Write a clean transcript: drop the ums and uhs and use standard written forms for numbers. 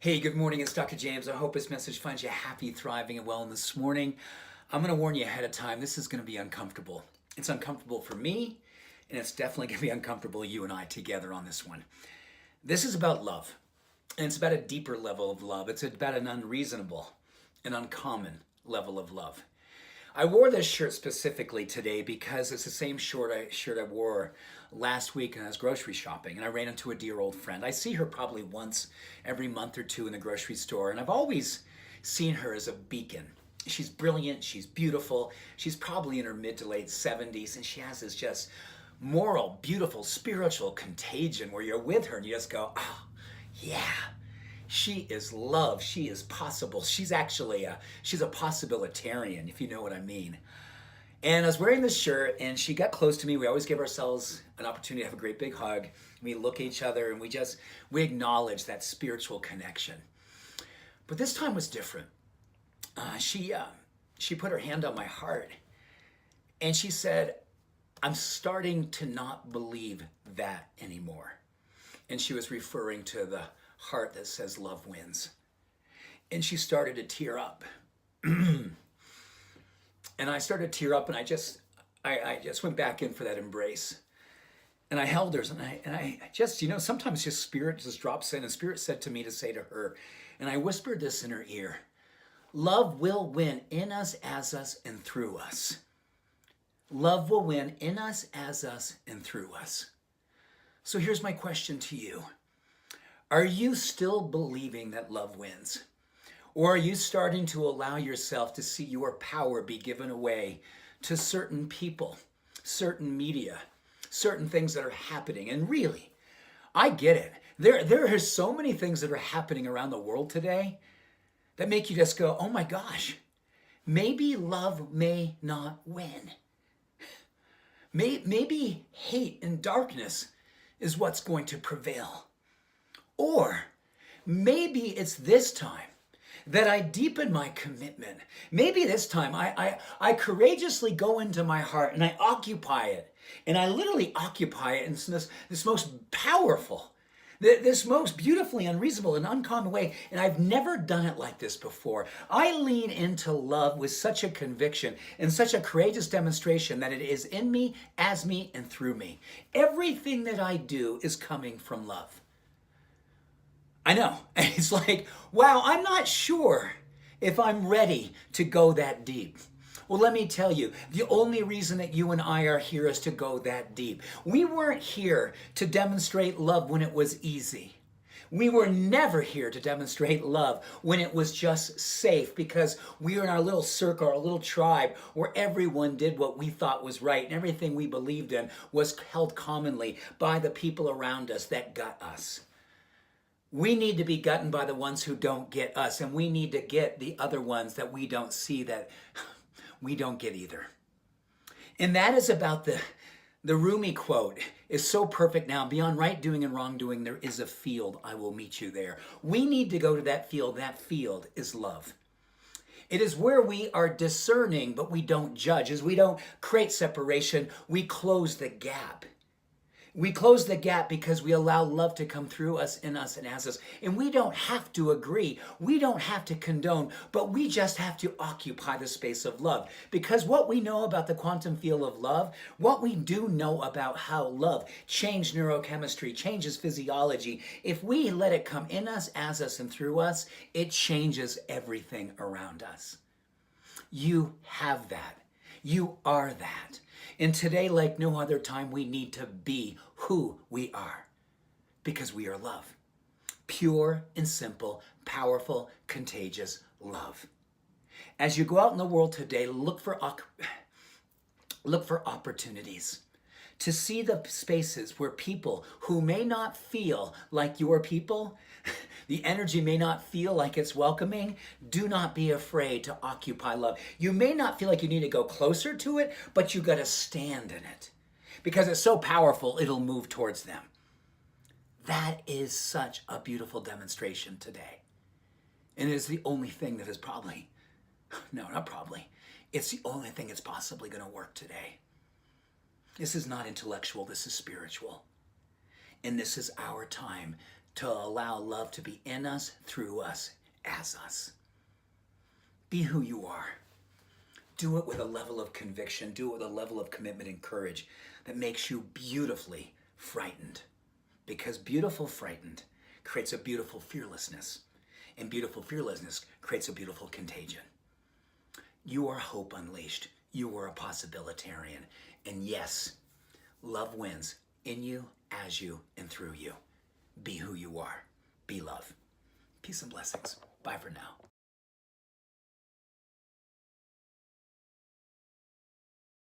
Hey, good morning. It's Dr. James. I hope this message finds you happy, thriving, and well. And this morning, I'm going to warn you ahead of time. This is going to be uncomfortable. It's uncomfortable for me, and it's definitely going to be uncomfortable, you and I together on this one. This is about love, and it's about a deeper level of love. It's about an unreasonable, an uncommon level of love. I wore this shirt specifically today because it's the same shirt I wore last week when I was grocery shopping, and I ran into a dear old friend. I see her probably once every month or two in the grocery store, and I've always seen her as a beacon. She's brilliant, she's beautiful, she's probably in her mid to late 70s, and she has this just moral, beautiful, spiritual contagion where you're with her and you just go, oh, yeah. She is love. She is possible. She's a possibilitarian, if you know what I mean. And I was wearing this shirt and she got close to me. We always give ourselves an opportunity to have a great big hug. We look at each other and we acknowledge that spiritual connection. But this time was different. She put her hand on my heart and she said, I'm starting to not believe that anymore. And she was referring to the heart that says love wins. And she started to tear up. And I started to tear up and I just went back in for that embrace. And I held hers and I just, sometimes just spirit just drops in and spirit said to me to say to her, and I whispered this in her ear, love will win in us, as us, and through us. Love will win in us, as us, and through us. So here's my question to you. Are you still believing that love wins? Or are you starting to allow yourself to see your power be given away to certain people, certain media, certain things that are happening? And really, I get it. There are so many things that are happening around the world today that make you just go, oh my gosh, maybe love may not win. Maybe hate and darkness is what's going to prevail. Or maybe it's this time that I deepen my commitment. Maybe this time I courageously go into my heart and I occupy it. And I literally occupy it in this most powerful, this most beautifully unreasonable and uncommon way. And I've never done it like this before. I lean into love with such a conviction and such a courageous demonstration that it is in me, as me, and through me. Everything that I do is coming from love. I know. It's like, wow, I'm not sure if I'm ready to go that deep. Well, let me tell you, the only reason that you and I are here is to go that deep. We weren't here to demonstrate love when it was easy. We were never here to demonstrate love when it was just safe because we were in our little circle, our little tribe where everyone did what we thought was right and everything we believed in was held commonly by the people around us that got us. We need to be gotten by the ones who don't get us, and we need to get the other ones that we don't see that we don't get either. And that is about the Rumi quote is so perfect now. Beyond right doing and wrongdoing, there is a field. I will meet you there. We need to go to that field. That field is love. It is where we are discerning, but we don't judge. As we don't create separation, we close the gap. We close the gap because we allow love to come through us, in us, and as us. And we don't have to agree. We don't have to condone, but we just have to occupy the space of love. Because what we know about the quantum field of love, what we do know about how love changes neurochemistry, changes physiology, if we let it come in us, as us, and through us, it changes everything around us. You have that. You are that. And today, like no other time, we need to be who we are because we are love. Pure and simple, powerful, contagious love. As you go out in the world today, look for opportunities to see the spaces where people who may not feel like your people, the energy may not feel like it's welcoming, do not be afraid to occupy love. You may not feel like you need to go closer to it, but you got to stand in it because it's so powerful, it'll move towards them. That is such a beautiful demonstration today. And it is the only thing that is it's the only thing that's possibly going to work today. This is not intellectual, this is spiritual. And this is our time to allow love to be in us, through us, as us. Be who you are. Do it with a level of conviction. Do it with a level of commitment and courage that makes you beautifully frightened. Because beautiful frightened creates a beautiful fearlessness. And beautiful fearlessness creates a beautiful contagion. You are hope unleashed. You are a possibilitarian. And yes, love wins in you, as you, and through you. Be who you are. Be love. Peace and blessings. Bye for now.